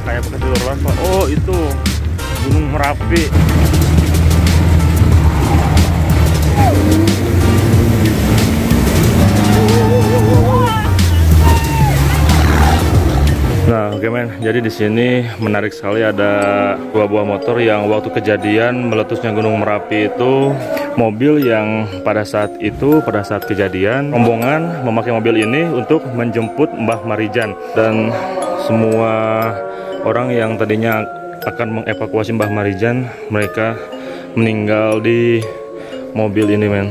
kayak bekas jalur lava. Oh itu Gunung Merapi. Nah, oke men. Jadi di sini menarik sekali, ada dua buah motor yang waktu kejadian meletusnya Gunung Merapi itu, mobil yang pada saat kejadian rombongan memakai mobil ini untuk menjemput Mbah Marijan, dan semua orang yang tadinya akan mengevakuasi Mbah Marijan, mereka meninggal di mobil ini men.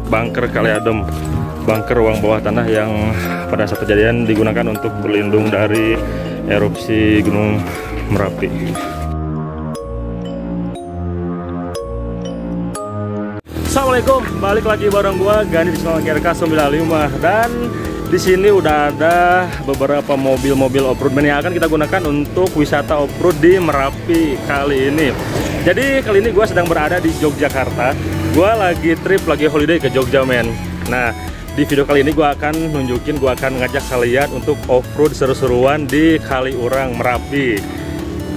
Bunker Kali Adem, bunker ruang bawah tanah yang pada saat kejadian digunakan untuk berlindung dari erupsi Gunung Merapi. Assalamualaikum, balik lagi bareng gua Gani di channel GRK 95, dan di sini udah ada beberapa mobil-mobil off-road yang akan kita gunakan untuk wisata off-road di Merapi kali ini. Jadi kali ini gue sedang berada di Yogyakarta. Gue lagi trip, lagi holiday ke Jogja men. Nah di video kali ini gue akan ngajak kalian untuk off-road seru-seruan di Kaliurang Merapi.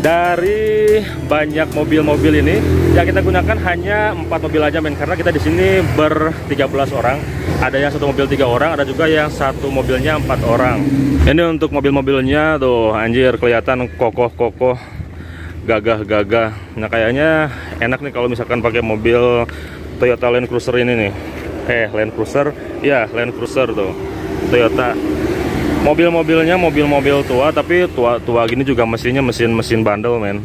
Dari banyak mobil-mobil ini yang kita gunakan hanya 4 mobil aja men, karena kita di sini ber-13 orang. Ada yang satu mobil 3 orang, ada juga yang satu mobilnya 4 orang. Ini untuk mobil-mobilnya tuh, anjir kelihatan kokoh-kokoh, gagah-gagah. Nah kayaknya enak nih kalau misalkan pakai mobil Toyota Land Cruiser ini nih. Land Cruiser, ya Land Cruiser tuh, Toyota. Mobil-mobilnya mobil-mobil tua, tapi tua-tua gini juga mesinnya mesin bandel men.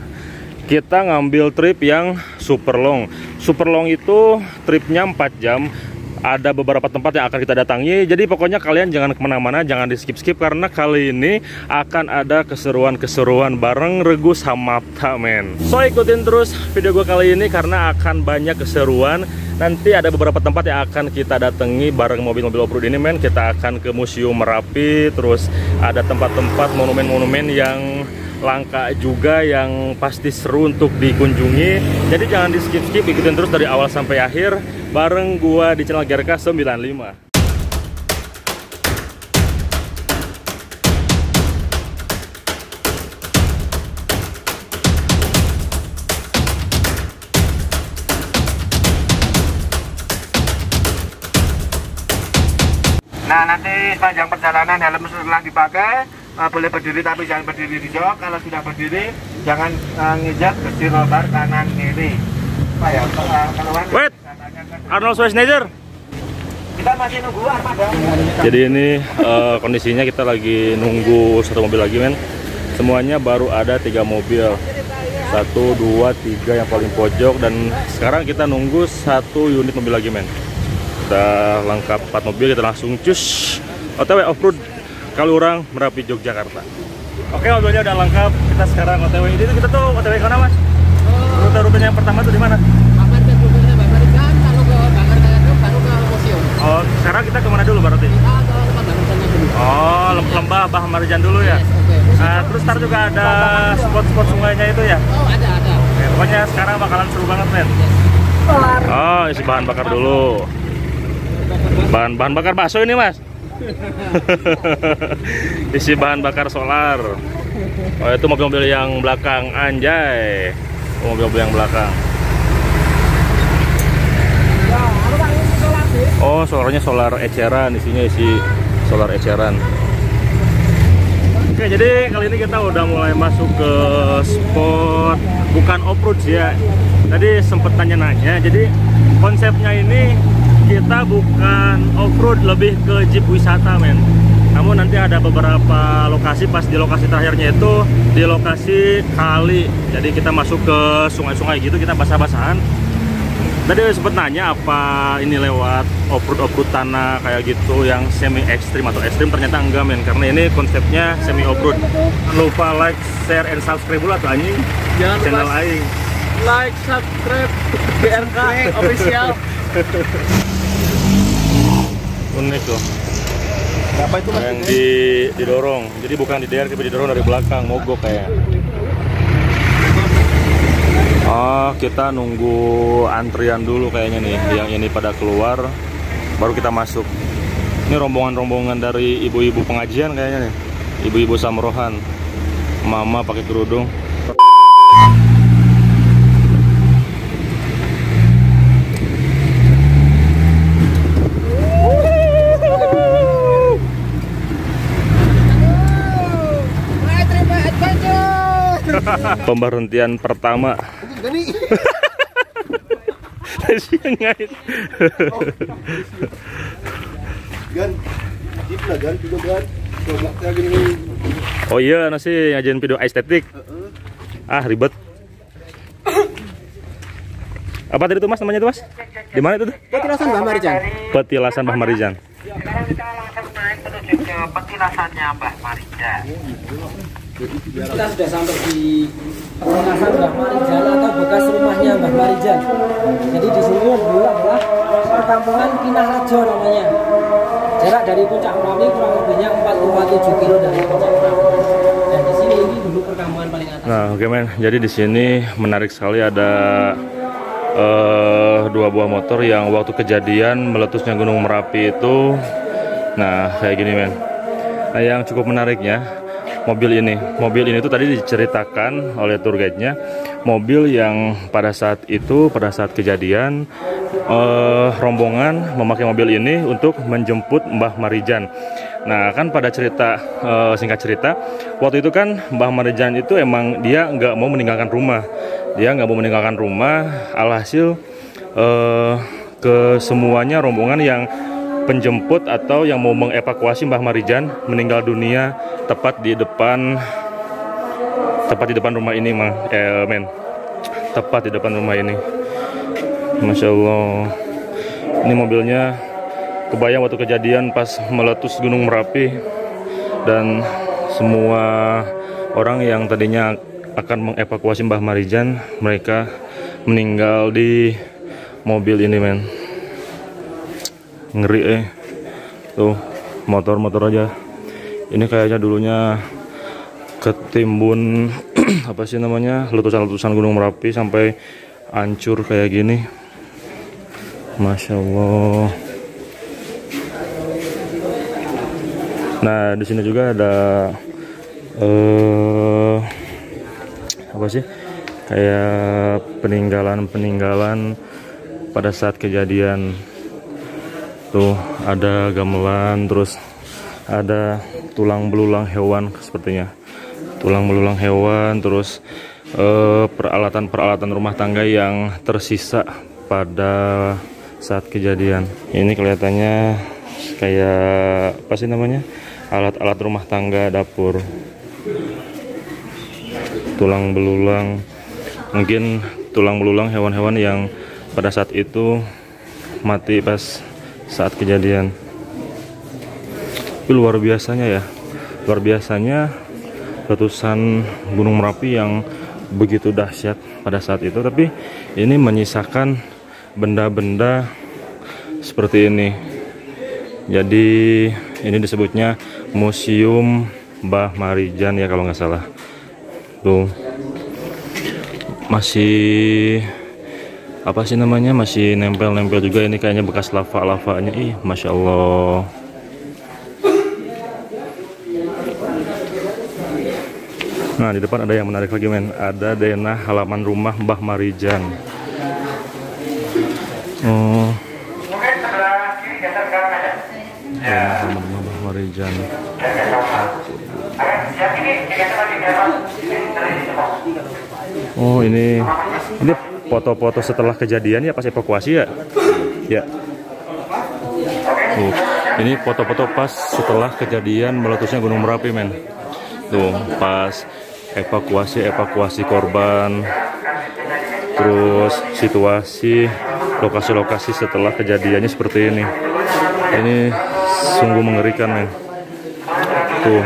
Kita ngambil trip yang super long. Super long itu tripnya 4 jam. Ada beberapa tempat yang akan kita datangi. Jadi pokoknya kalian jangan kemana-mana, jangan di skip-skip, karena kali ini akan ada keseruan-keseruan bareng Regu Samapta men. So ikutin terus video gue kali ini karena akan banyak keseruan. Nanti ada beberapa tempat yang akan kita datangi bareng mobil-mobil off-road ini men. Kita akan ke Museum Merapi, terus ada tempat-tempat monumen-monumen yang langka juga yang pasti seru untuk dikunjungi. Jadi jangan di skip-skip, ikutin terus dari awal sampai akhir bareng gua di channel GRK 95. Nah nanti sepanjang perjalanan helm setelah dipakai boleh berdiri tapi jangan berdiri di jok. Kalau sudah berdiri jangan nginjak besi roller kanan kiri. Wait, Arnold Schwarzenegger. Kita masih nunggu armada. Jadi ini kondisinya kita lagi nunggu satu mobil lagi men. Semuanya baru ada 3 mobil, 1, 2, 3 yang paling pojok, dan sekarang kita nunggu 1 unit mobil lagi men. Udah lengkap 4 mobil, kita langsung cus OTW off-road Kaliurang Merapi Yogyakarta. Oke, mobilnya udah lengkap, kita sekarang OTW. Ini kita tuh OTW kemana mas? Rute-rutenya yang pertama tuh di mana? Bakar Marijan, lalu ke Bakar Kayadum, baru ke museum. Oh, sekarang kita kemana dulu berarti? Kita ke Lembah Marijannya dulu. Oh, Lembah Mbah Marijan dulu ya? Yes, okay. Terus ntar juga ada spot-spot sungainya itu ya? Oh, ada. Oke, pokoknya sekarang bakalan seru banget men. Oh, isi bahan bakar dulu. Bahan bakar bakso ini mas. Isi bahan bakar solar. Oh itu mobil-mobil yang belakang, anjay. Mobil-mobil yang belakang. Oh solarnya solar eceran, isinya isi solar eceran. Oke, jadi kali ini kita udah mulai masuk ke spot, bukan off-road sih ya. Tadi sempet tanya-nanya, jadi konsepnya ini kita bukan off-road, lebih ke jeep wisata men. Namun nanti ada beberapa lokasi, pas di lokasi terakhirnya itu di lokasi kali. Jadi kita masuk ke sungai-sungai gitu, kita basah-basahan. Tadi sempet nanya apa ini lewat off-road tanah kayak gitu yang semi ekstrim atau ekstrim, ternyata enggak men, karena ini konsepnya semi off-road. Lupa like, share, and subscribe dulu atau anjing channel aing. Like, subscribe, GRK official. Unik loh. Berapa itu mas? Yang didorong, jadi bukan tapi didorong dari belakang, mogok kayak. Oh, kita nunggu antrian dulu kayaknya nih, yang ini pada keluar, baru kita masuk. Ini rombongan-rombongan dari ibu-ibu pengajian kayaknya nih. Ibu-ibu samrohan. Mama pakai kerudung. Pemberhentian pertama. Oh iya, nasi ngajarin video estetik. Ah, ribet. Apa tadi itu Mas namanya itu Mas? Di mana itu tuh? Petilasan Mbah Marijan. Petilasan Mbah Marijan. Sekarang kita langsung naik menuju ke petilasannya Mbah Marijan. Kita sudah sampai di petilasan Mbah Marijan atau bekas rumahnya Mbah Marijan. Jadi di sini dulu adalah perkampungan Kinarajo namanya. Jarak dari Puncak Merapi kurang lebihnya 4,7 km dari Puncak Merapi. Dan di sini ini dulu perkampungan paling atas. Nah, oke men. Jadi di sini menarik sekali ada dua buah motor yang waktu kejadian meletusnya Gunung Merapi itu, nah kayak gini men. Nah yang cukup menariknya mobil ini tuh tadi diceritakan oleh tour guide-nya, mobil yang pada saat kejadian rombongan memakai mobil ini untuk menjemput Mbah Marijan. Nah kan pada cerita singkat cerita waktu itu kan Mbah Marijan itu emang dia nggak mau meninggalkan rumah. Alhasil ke semuanya rombongan yang penjemput atau yang mau mengevakuasi Mbah Marijan meninggal dunia tepat di depan rumah ini men. Tepat di depan rumah ini. Masya Allah. Ini mobilnya kebayang waktu kejadian pas meletus Gunung Merapi dan semua orang yang tadinya akan mengevakuasi Mbah Marijan, mereka meninggal di mobil ini men. Ngeri tuh motor aja. Ini kayaknya dulunya ketimbun apa sih namanya, letusan Gunung Merapi sampai hancur kayak gini. Masya Allah. Nah di sini juga ada apa sih, kayak peninggalan pada saat kejadian. Tuh ada gamelan, terus ada tulang belulang hewan sepertinya. Tulang belulang hewan, terus peralatan rumah tangga yang tersisa pada saat kejadian. Ini kelihatannya kayak apa sih namanya, alat-alat rumah tangga dapur. Tulang belulang, mungkin tulang belulang hewan-hewan yang pada saat itu mati pas saat kejadian. Tapi luar biasanya letusan Gunung Merapi yang begitu dahsyat pada saat itu, tapi ini menyisakan benda-benda seperti ini. Jadi ini disebutnya Museum Mbah Marijan ya kalau nggak salah. Tuh masih apa sih namanya, masih nempel-nempel juga. Ini kayaknya bekas lavanya. Ih Masya Allah. Nah di depan ada yang menarik lagi men, ada denah halaman rumah Mbah Marijan. Mungkin sebelah kiri geser sekarang aja. Denah halaman rumah Mbah Marijan. Oh ini foto-foto setelah kejadian ya, pas evakuasi ya. Ya. Ini foto-foto pas setelah kejadian meletusnya Gunung Merapi men. Tuh pas evakuasi korban, terus situasi lokasi-lokasi setelah kejadiannya seperti ini. Ini sungguh mengerikan men. Tuh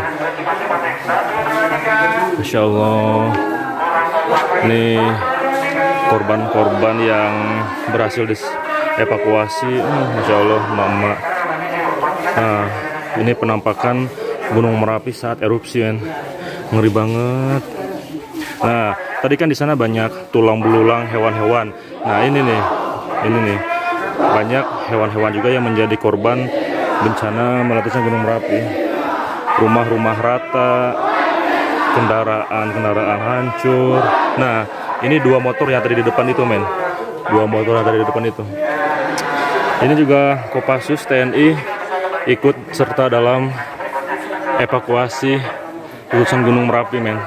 Masya Allah. Ini korban-korban yang berhasil dievakuasi. Masya Allah mama. Nah ini penampakan Gunung Merapi saat erupsi men. Ngeri banget. Nah tadi kan di sana banyak tulang belulang hewan-hewan. Nah ini nih banyak hewan-hewan juga yang menjadi korban bencana meletusnya Gunung Merapi. Rumah-rumah rata, kendaraan hancur. Nah, ini 2 motor yang tadi di depan itu, men. 2 motor yang tadi di depan itu. Ini juga Kopassus TNI ikut serta dalam evakuasi letusan Gunung Merapi, men.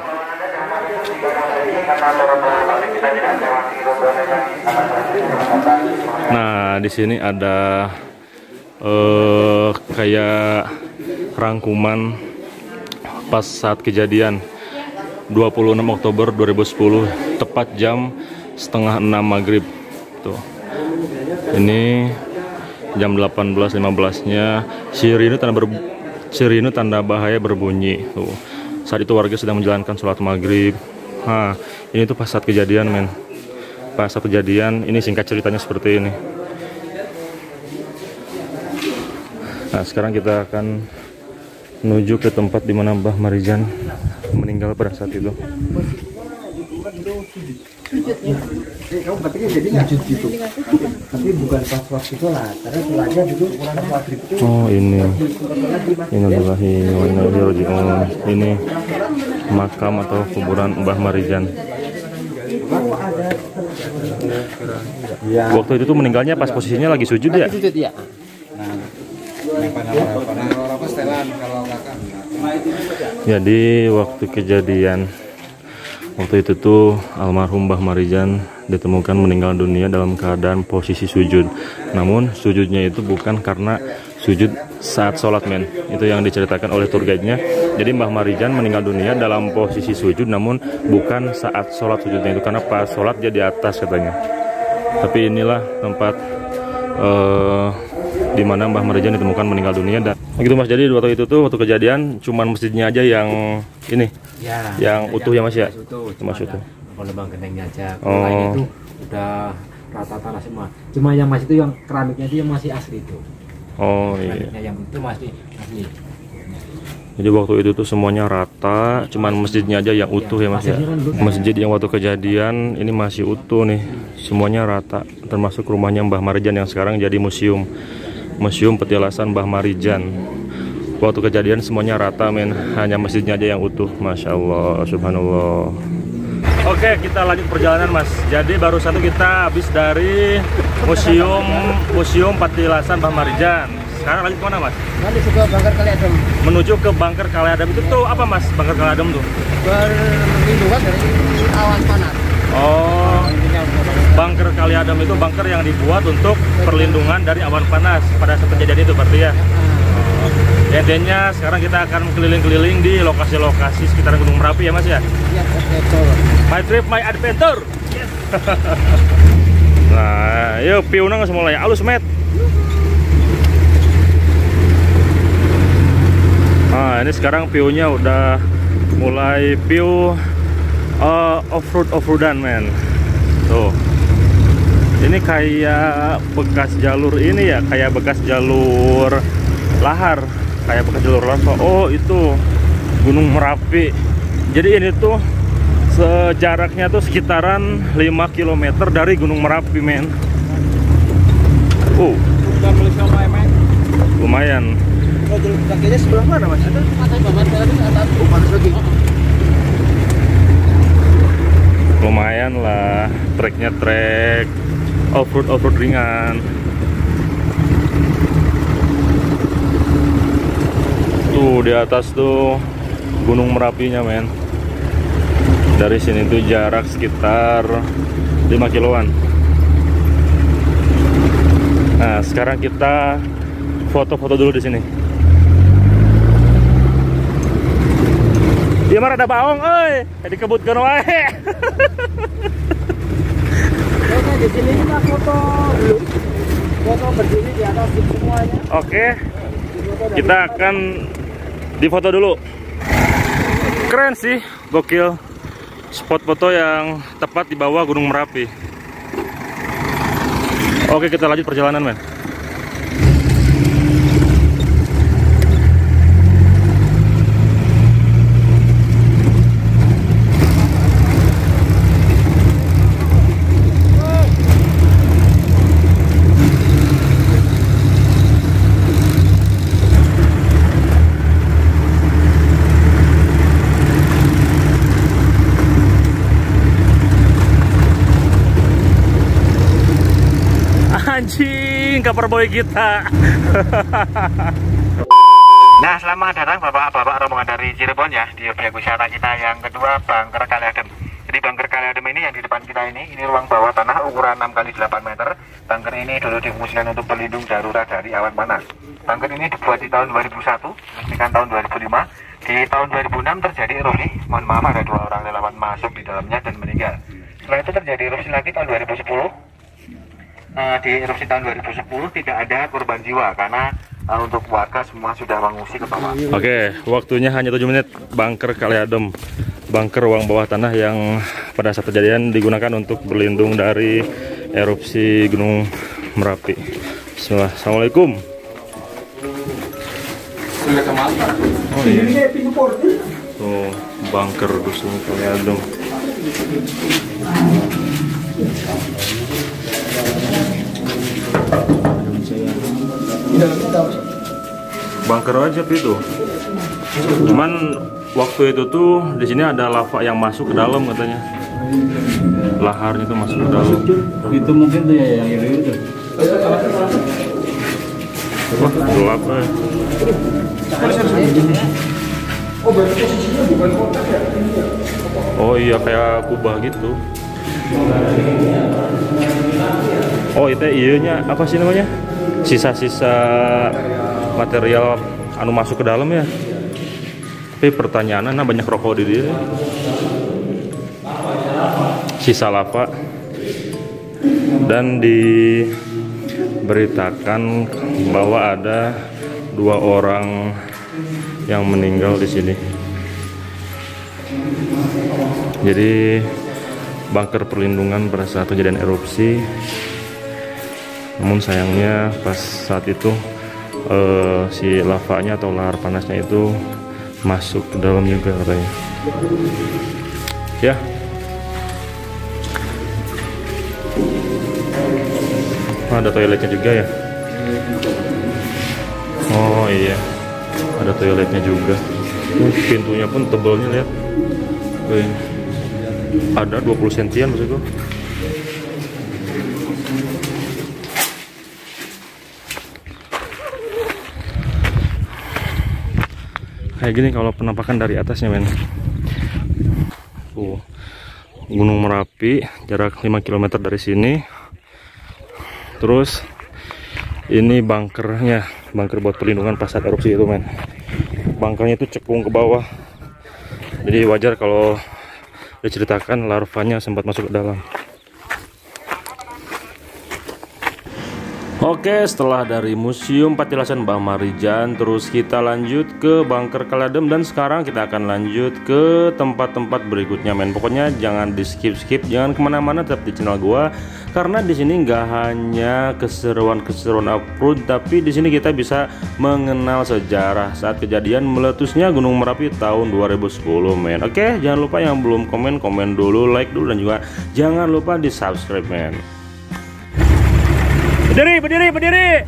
Nah, di sini ada kayak rangkuman pas saat kejadian 26 Oktober 2010 tepat jam 5:30 maghrib tuh. Ini jam 18.15-nya sirine tanda bahaya berbunyi tuh. Saat itu warga sedang menjalankan sholat maghrib. Nah, ini tuh pas saat kejadian, men. Pas saat kejadian, ini singkat ceritanya seperti ini. Nah, sekarang kita akan menuju ke tempat di mana Mbah Marijan meninggal pada saat itu. Tapi bukan pas waktu itu lah, karena setelahnya dulu pas waktu itu. Oh, ini innalillahi wa inna ilaihi raji'un. Ini makam atau kuburan Mbah Marijan. Waktu itu tuh meninggalnya pas posisinya lagi sujud ya? Sujud ya. Jadi waktu kejadian itu tuh almarhum Mbah Marijan ditemukan meninggal dunia dalam keadaan posisi sujud. Namun sujudnya itu bukan karena sujud saat sholat, men. Itu yang diceritakan oleh tour guide-nya. Jadi Mbah Marijan meninggal dunia dalam posisi sujud, namun bukan saat sholat sujudnya itu, karena pas sholat dia di atas katanya. Tapi inilah tempat di mana Mbah Marijan ditemukan meninggal dunia. Dan gitu, Mas. Jadi waktu itu tuh, waktu kejadian cuman masjidnya aja yang ini ya, yang utuh ya, Mas ya? Cuma utuh. Lubang gentengnya aja. Kalau lain itu udah rata tanah semua. Cuma yang masih itu, yang keramiknya itu yang masih asli itu. Oh iya. Keramiknya yang itu masih asli. Jadi waktu itu tuh semuanya rata, cuman masjidnya aja yang utuh ya, Mas ya. Masjid yang waktu kejadian ini masih utuh nih, semuanya rata, termasuk rumahnya Mbah Marijan yang sekarang jadi museum petilasan Mbah Marijan. Waktu kejadian semuanya rata, men, hanya masjidnya aja yang utuh. Masya Allah, subhanallah. Oke, kita lanjut perjalanan, Mas. Jadi baru satu kita habis dari museum petilasan Mbah Marijan. Sekarang lanjut kemana, Mas? Lanjut ke Bangker Kali Adem. Menuju ke Bangker Kali Adem. Itu tuh apa, Mas? Bangker Kali Adem tuh? Perlindungan dari awan panas. Oh, Bangker Kali Adem itu bangker yang dibuat untuk perlindungan dari awan panas pada saat kejadian itu, berarti ya? Intinya sekarang kita akan keliling-keliling di lokasi-lokasi sekitar Gunung Merapi ya, Mas ya? Iya, betul. My trip, my adventure. Yes. Nah, yuk piunang semula ya, alus met. Nah, ini sekarang view-nya udah mulai view off-roadan, men. Tuh. Ini kayak bekas jalur ini ya, kayak bekas jalur lahar. Kayak bekas jalur lahar. Oh, itu Gunung Merapi. Jadi ini tuh sejaraknya tuh sekitaran 5 km dari Gunung Merapi, men. Lumayan. Kakinya sebelah mana, Mas? Ada lagi. Lumayan lah, treknya trek off-road ringan. Tuh di atas tuh Gunung Merapinya, men. Dari sini tuh jarak sekitar 5 kiloan. Nah, sekarang kita foto-foto dulu di sini. Dia mah ada baong, oi, dikebutkan wae. Oke, di sini kita foto dulu. Foto berdiri di atas semuanya. Oke. Kita akan difoto dulu. Keren sih, gokil. Spot foto yang tepat di bawah Gunung Merapi. Oke, kita lanjut perjalanan, men. chopper boy kita. Nah, selamat datang bapak-bapak rombongan dari Cirebon ya di objek wisata kita yang kedua, Bangker Kali Adem. Jadi Bangker Kali Adem ini yang di depan kita ini ruang bawah tanah ukuran 6 x 8 meter. Bangker ini dulu difungsikan untuk pelindung darurat dari awan panas. Bangker ini dibuat di tahun 2001, resmikan tahun 2005. Di tahun 2006 terjadi erupsi. Mohon maaf, ada 2 orang relawan masuk di dalamnya dan meninggal. Setelah itu terjadi erupsi lagi tahun 2010. Di erupsi tahun 2010 tidak ada korban jiwa karena untuk warga semua sudah mengungsi ke bawah. Oke, waktunya hanya 7 menit. Bangker Kali Adem, bangker ruang bawah tanah yang pada saat kejadian digunakan untuk berlindung dari erupsi Gunung Merapi. Bismillah. Assalamualaikum. Oh iya. Tuh, bangker Dusun Kali Adem. Bangker aja itu. Cuman waktu itu tuh di sini ada lava yang masuk ke dalam katanya. Laharnya tuh masuk ke dalam. Itu mungkin tuh ya yang itu. Wah, gelap ya. Oh iya, kayak kubah gitu. Oh itu iyanya apa sih namanya? Sisa-sisa material anu masuk ke dalam ya. Tapi pertanyaannya banyak krokodil di sini. Sisa lava. Dan diberitakan bahwa ada 2 orang yang meninggal di sini. Jadi bangker perlindungan pada saat kejadian erupsi. Namun sayangnya pas saat itu si lavanya atau lahar panasnya itu masuk ke dalam juga katanya. Ya. Oh, ada toiletnya juga ya. Oh iya, ada toiletnya juga. Pintunya pun tebalnya, lihat. Ada 20 sentian maksudku. Kayak gini kalau penampakan dari atasnya, men. Gunung Merapi, jarak 5 km dari sini. Terus ini bangkernya, bangker buat perlindungan pas saat erupsi itu, men. Bangkernya itu cekung ke bawah. Jadi wajar kalau diceritakan larvanya sempat masuk ke dalam. Oke, setelah dari Museum Patilasan Mbah Marijan, terus kita lanjut ke Bangker Kali Adem, dan sekarang kita akan lanjut ke tempat-tempat berikutnya, men. Pokoknya jangan di skip, jangan kemana-mana, tetap di channel gua, karena di sini nggak hanya keseruan-keseruan upload, tapi di sini kita bisa mengenal sejarah saat kejadian meletusnya Gunung Merapi tahun 2010, men. Oke, jangan lupa yang belum komen dulu, like dulu, dan juga jangan lupa di subscribe, men. Berdiri.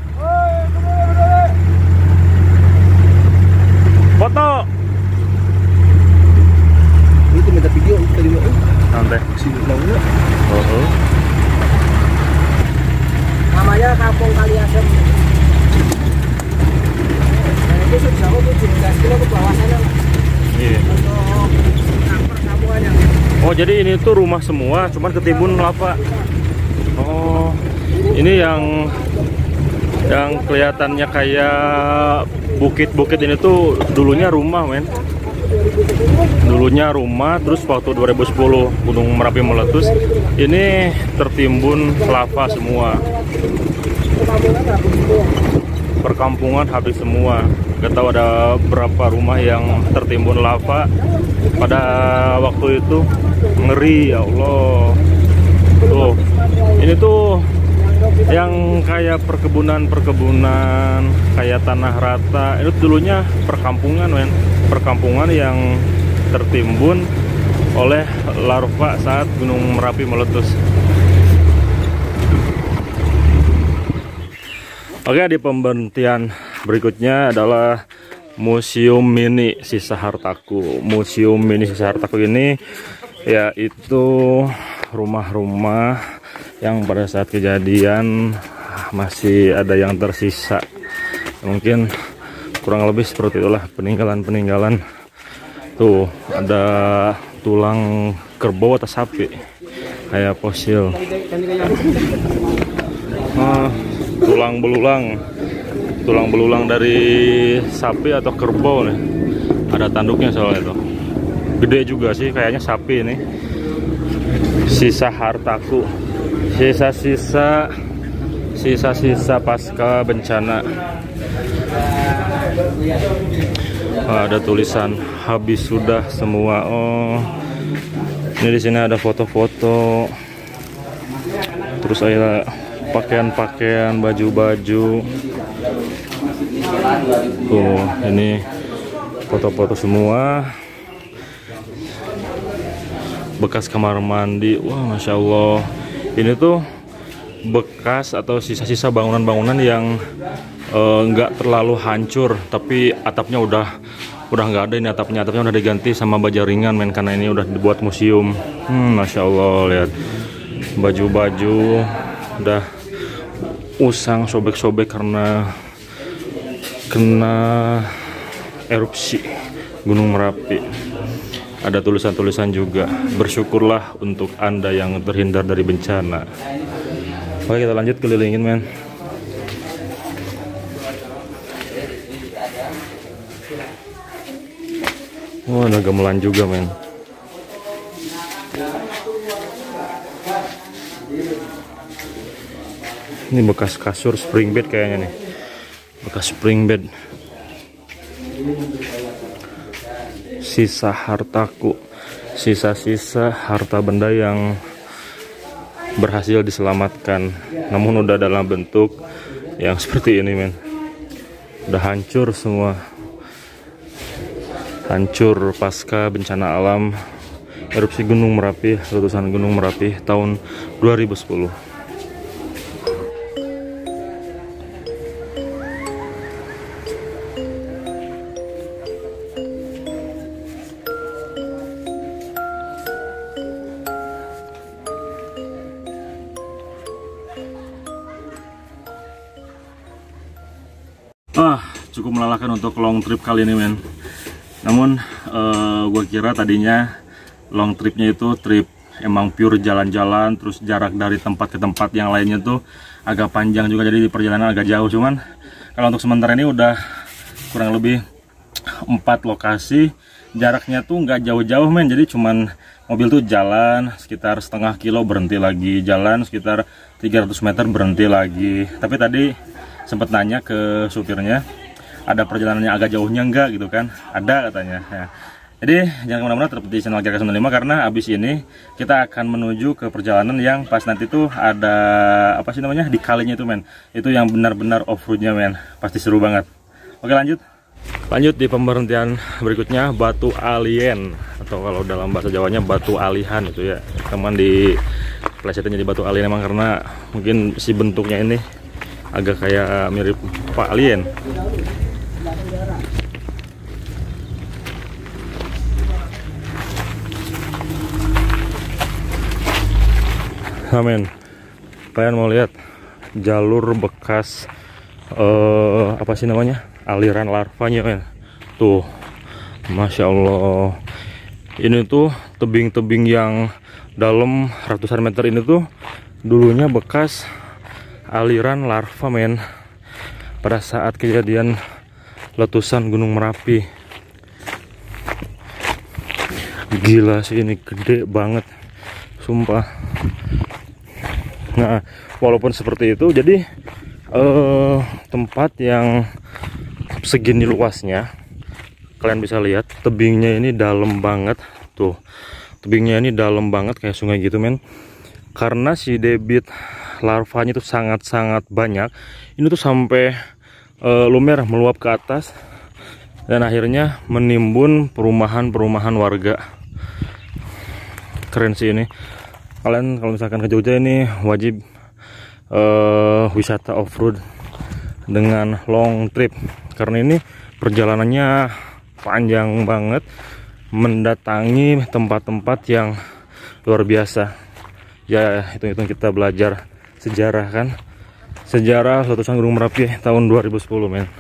Foto. Itu minta video tadi mau. Santai. Sini mana? Oh. Namanya Kampung Kali Adem. Dan itu sejauh 17 kilo ke bawah sana. Iya. Untuk perkampungannya. Oh, jadi ini tuh rumah semua, cuman ketimbun lava. Oh. Ini yang kelihatannya kayak bukit-bukit ini tuh dulunya rumah, men. Dulunya rumah, terus waktu 2010 Gunung Merapi meletus, ini tertimbun lava semua. Perkampungan habis semua. Gak tahu ada berapa rumah yang tertimbun lava pada waktu itu. Ngeri, ya Allah. Tuh, ini tuh yang kayak perkebunan kayak tanah rata, itu dulunya perkampungan, men. Perkampungan yang tertimbun oleh larva saat Gunung Merapi meletus. Oke, di pemberhentian berikutnya adalah Museum Mini Sisa Hartaku. Museum Mini Sisa Hartaku ini yaitu rumah-rumah yang pada saat kejadian masih ada yang tersisa. Mungkin kurang lebih seperti itulah peninggalan-peninggalan. Tuh ada tulang kerbau atau sapi kayak fosil. Tulang belulang dari sapi atau kerbau nih. Ada tanduknya soalnya tuh. Gede juga sih kayaknya sapi ini. Sisa hartaku, sisa-sisa pasca bencana. Ada tulisan habis sudah semua. Oh, ini di sini ada foto-foto. Terus ada pakaian-pakaian, baju-baju. Tuh, ini foto-foto semua. Bekas kamar mandi. Wah, Masya Allah. Ini tuh bekas atau sisa-sisa bangunan-bangunan yang nggak terlalu hancur, tapi atapnya udah nggak ada. Ini atapnya udah diganti sama baja ringan, men, karena ini udah dibuat museum. Masya Allah, lihat baju-baju udah usang, sobek-sobek karena kena erupsi Gunung Merapi. Ada tulisan-tulisan juga, bersyukurlah untuk Anda yang terhindar dari bencana. Oke, kita lanjut kelilingin, men. Oh, ada gamelan juga, men. Ini bekas kasur spring bed kayaknya nih. Bekas spring bed. Sisa hartaku, sisa-sisa harta benda yang berhasil diselamatkan, namun udah dalam bentuk yang seperti ini, men. Udah hancur semua, hancur pasca bencana alam erupsi Gunung Merapi, letusan Gunung Merapi tahun 2010. Cukup melelahkan untuk long trip kali ini, men. Namun gue kira tadinya long tripnya itu trip emang pure jalan-jalan, terus jarak dari tempat ke tempat yang lainnya tuh agak panjang juga, jadi di perjalanan agak jauh. Cuman kalau untuk sementara ini udah kurang lebih 4 lokasi, jaraknya tuh nggak jauh-jauh, men. Jadi cuman mobil tuh jalan sekitar setengah kilo, berhenti lagi, jalan sekitar 300 meter, berhenti lagi. Tapi tadi sempat nanya ke supirnya, ada perjalanannya agak jauhnya enggak gitu kan? Ada katanya ya. Jadi jangan kemana-mana, tetap di channel GRK 95, karena abis ini kita akan menuju ke perjalanan yang pas nanti tuh ada apa sih namanya, di kalinya itu, men. Itu yang benar-benar off-roadnya, men. Pasti seru banget. Oke, lanjut di pemberhentian berikutnya, Batu Alien, atau kalau dalam bahasa Jawanya Batu Alihan itu ya. Teman di plesetin jadi Batu Alien emang karena mungkin si bentuknya ini agak kayak mirip Pak Alien. Amin. Kalian mau lihat jalur bekas apa sih namanya, aliran larvanya, men. Tuh, Masya Allah. Ini tuh tebing-tebing yang dalam ratusan meter ini tuh dulunya bekas aliran larva, men, pada saat kejadian letusan Gunung Merapi. Gila sih, ini gede banget, sumpah. Nah, walaupun seperti itu, jadi tempat yang segini luasnya, kalian bisa lihat tebingnya ini dalam banget. Tuh, tebingnya ini dalam banget kayak sungai gitu, men. Karena si debit larvanya itu sangat-sangat banyak. Ini tuh sampai lumer meluap ke atas dan akhirnya menimbun perumahan-perumahan warga. Keren sih ini. Kalian kalau misalkan ke Jogja ini wajib wisata off-road dengan long trip, karena ini perjalanannya panjang banget, mendatangi tempat-tempat yang luar biasa. Ya, hitung-hitung kita belajar sejarah kan. Sejarah letusan Gunung Merapi tahun 2010, men.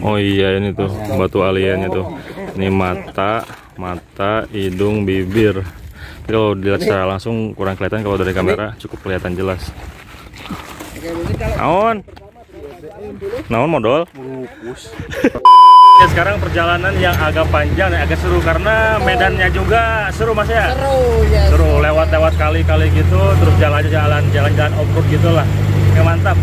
Oh iya, ini tuh batu aliennya tuh. Ini mata, hidung, bibir. Tapi kalau dilihat secara langsung kurang kelihatan, kalau dari kamera cukup kelihatan jelas. Naon modal? Ya, sekarang perjalanan yang agak panjang dan agak seru karena medannya juga seru, Mas ya. Seru, lewat kali-kali gitu, terus jalan-jalan off-road gitulah. Yang mantap.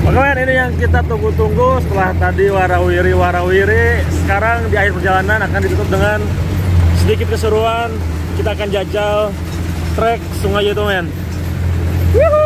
Oke, men, ini yang kita tunggu-tunggu setelah tadi warawiri. Sekarang di akhir perjalanan akan ditutup dengan sedikit keseruan. Kita akan jajal trek Sungai Jatuh, men. Yuhuu.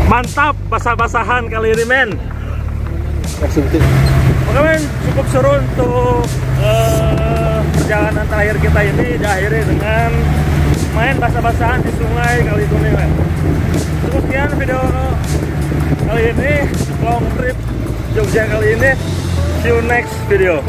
Mantap, basah-basahan kali ini, men. Oke, men, cukup seru untuk perjalanan terakhir kita ini diakhiri dengan main basah-basahan di sungai kali ini, men. Cukup sekian video kali ini, long trip Jogja kali ini. See you next video.